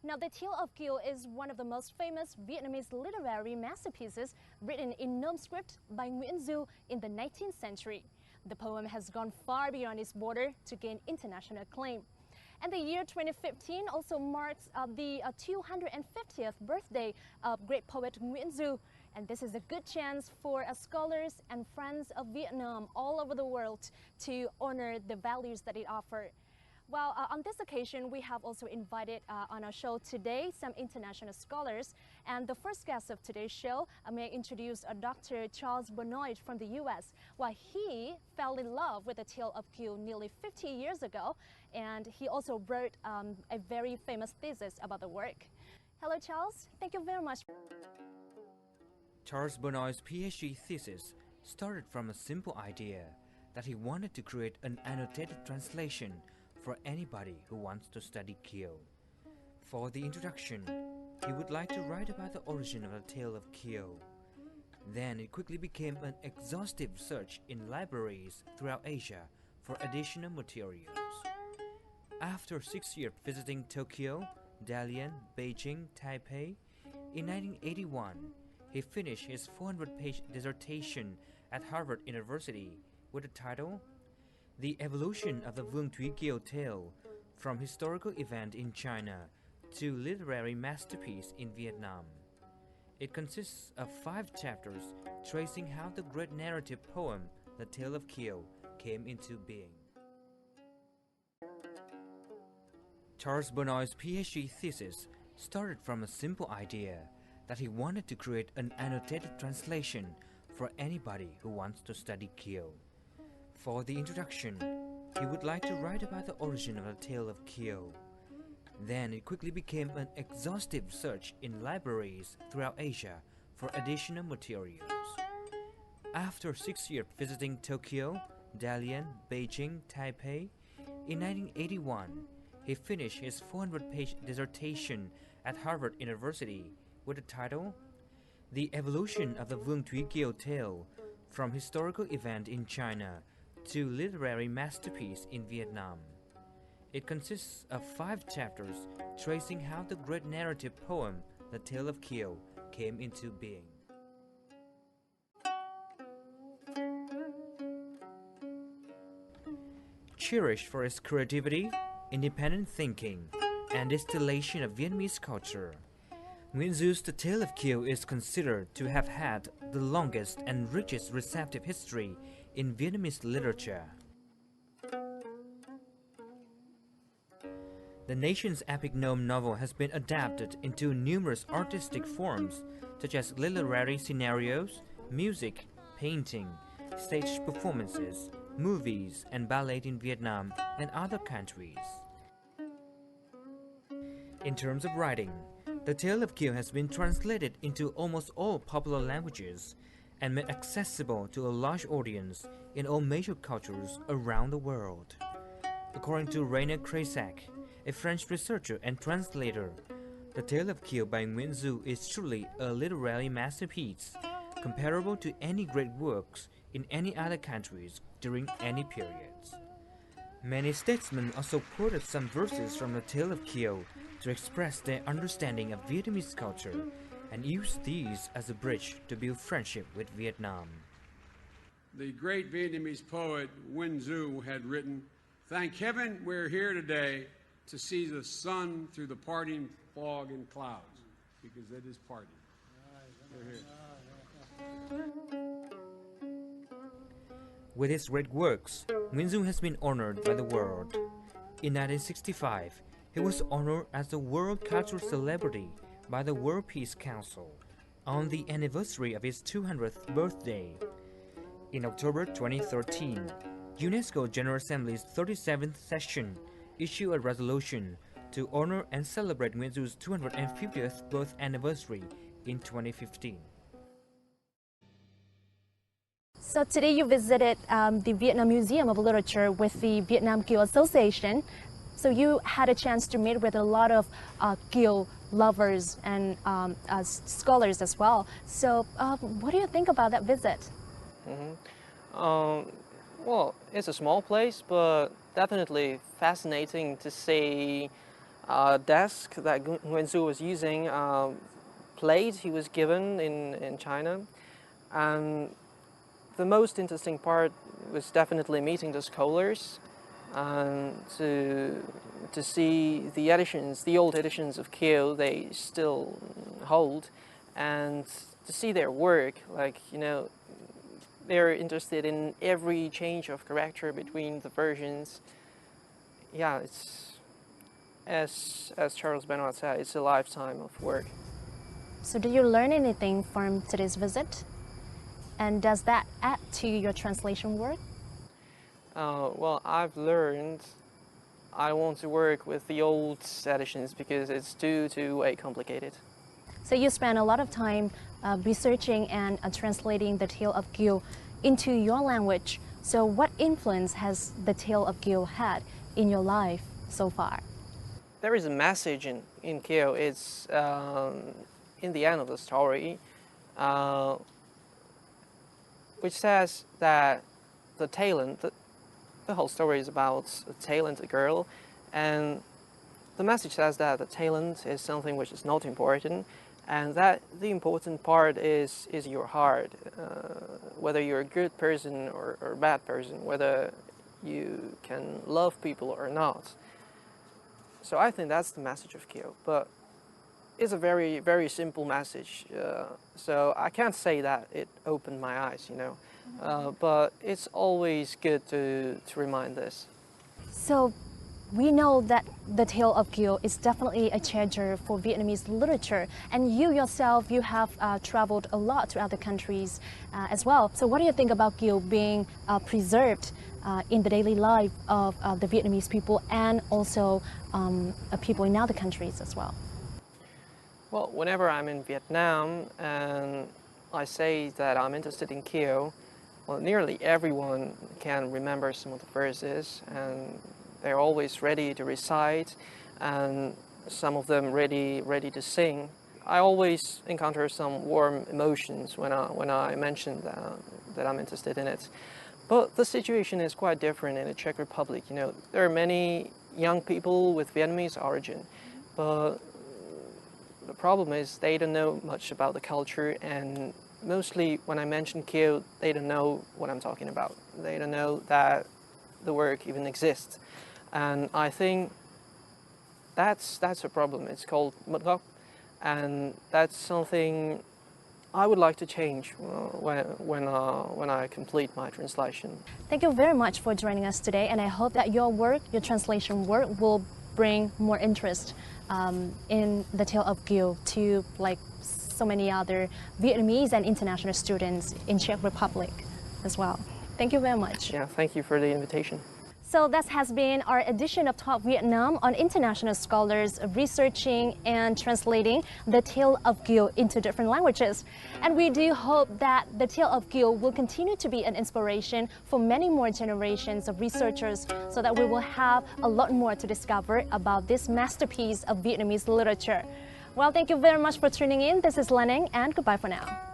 Now, the Tale of Kieu is one of the most famous Vietnamese literary masterpieces written in Nom script by Nguyen in the 19th century. The poem has gone far beyond its border to gain international acclaim. And the year 2015 also marks the 250th birthday of great poet Nguyen. And this is a good chance for scholars and friends of Vietnam all over the world to honor the values that it offers. Well, on this occasion, we have also invited on our show today some international scholars. And the first guest of today's show, may I introduce Dr. Charles Benoit from the US. Well, he fell in love with the Tale of Kieu nearly 50 years ago, and he also wrote a very famous thesis about the work. Hello, Charles. Thank you very much. Charles Benoit's PhD thesis started from a simple idea that he wanted to create an annotated translation for anybody who wants to study Kieu. For the introduction, he would like to write about the origin of the Tale of Kieu. Then it quickly became an exhaustive search in libraries throughout Asia for additional materials. After 6 years visiting Tokyo, Dalian, Beijing, Taipei, in 1981, he finished his 400-page dissertation at Harvard University with the title The Evolution of the Truyện Kiều Tale, from Historical Event in China to Literary Masterpiece in Vietnam. It consists of 5 chapters tracing how the great narrative poem, The Tale of Kieu, came into being. Charles Benoit's PhD thesis started from a simple idea that he wanted to create an annotated translation for anybody who wants to study Kieu. For the introduction, he would like to write about the origin of the Tale of Kieu. Then it quickly became an exhaustive search in libraries throughout Asia for additional materials. After 6 years visiting Tokyo, Dalian, Beijing, Taipei, in 1981, he finished his 400-page dissertation at Harvard University with the title The Evolution of the Truyện Kiều Tale, from Historical Event in China to Literary Masterpiece in Vietnam. It consists of 5 chapters tracing how the great narrative poem, The Tale of Kieu, came into being. Cherished for its creativity, independent thinking, and distillation of Vietnamese culture, Nguyen's The Tale of Kieu is considered to have had the longest and richest receptive history in Vietnamese literature. The nation's epic gnome novel has been adapted into numerous artistic forms, such as literary scenarios, music, painting, stage performances, movies, and ballet in Vietnam and other countries. In terms of writing, The Tale of Kieu has been translated into almost all popular languages and made accessible to a large audience in all major cultures around the world. According to Rainer Kraisak, a French researcher and translator, The Tale of Kieu by Nguyen is truly a literary masterpiece, comparable to any great works in any other countries during any periods. Many statesmen also quoted some verses from The Tale of Kieu to express their understanding of Vietnamese culture and used these as a bridge to build friendship with Vietnam. The great Vietnamese poet Nguyen had written, "Thank heaven we're here today to see the sun through the parting fog and clouds," because it is parting. We're here. With his great works, Nguyen has been honored by the world. In 1965, he was honored as the World Cultural Celebrity by the World Peace Council on the anniversary of his 200th birthday. In October 2013, UNESCO General Assembly's 37th session issued a resolution to honor and celebrate Nguyen's 250th birth anniversary in 2015. So today you visited the Vietnam Museum of Literature with the Vietnam Kieu Association. So you had a chance to meet with a lot of Kieu lovers and scholars as well. So what do you think about that visit? Well, it's a small place, but definitely fascinating to see desk that Nguyen was using, plate he was given in China. And the most interesting part was definitely meeting the scholars and to see the editions, the old editions of Kieu they still hold, and to see their work, like, you know, they're interested in every change of character between the versions. Yeah, it's, as Charles Benoit said, it's a lifetime of work. So did you learn anything from today's visit? And does that add to your translation work? Well, I've learned I want to work with the old editions because it's too way complicated. So you spent a lot of time researching and translating the Tale of Kieu into your language. So what influence has the Tale of Kieu had in your life so far? There is a message in Kieu. It's in the end of the story, which says that the talent, the whole story is about a talented girl, and the message says that the talent is something which is not important, and that the important part is your heart, whether you're a good person or a bad person, whether you can love people or not. So I think that's the message of Kieu, but it's a very simple message. So I can't say that it opened my eyes, you know, but it's always good to remind this. So we know that the Tale of Kieu is definitely a treasure for Vietnamese literature, and you yourself, you have traveled a lot to other countries as well. So what do you think about Kieu being preserved in the daily life of the Vietnamese people and also people in other countries as well? Well, whenever I'm in Vietnam and I say that I'm interested in Kieu, well, nearly everyone can remember some of the verses, and they're always ready to recite, and some of them ready to sing. I always encounter some warm emotions when I mention that I'm interested in it. But the situation is quite different in the Czech Republic. You know, there are many young people with Vietnamese origin, but the problem is they don't know much about the culture, and mostly when I mention Kieu, they don't know what I'm talking about. They don't know that the work even exists. And I think that's a problem. It's called mất gốc, and that's something I would like to change when I complete my translation. Thank you very much for joining us today, and I hope that your work, your translation work, will bring more interest in the Tale of Kieu to like so many other Vietnamese and international students in Czech Republic as well. Thank you very much. Yeah, thank you for the invitation. So that has been our edition of Talk Vietnam on international scholars researching and translating the Tale of Kieu into different languages. And we do hope that the Tale of Kieu will continue to be an inspiration for many more generations of researchers so that we will have a lot more to discover about this masterpiece of Vietnamese literature. Well, thank you very much for tuning in. This is Lenning, and goodbye for now.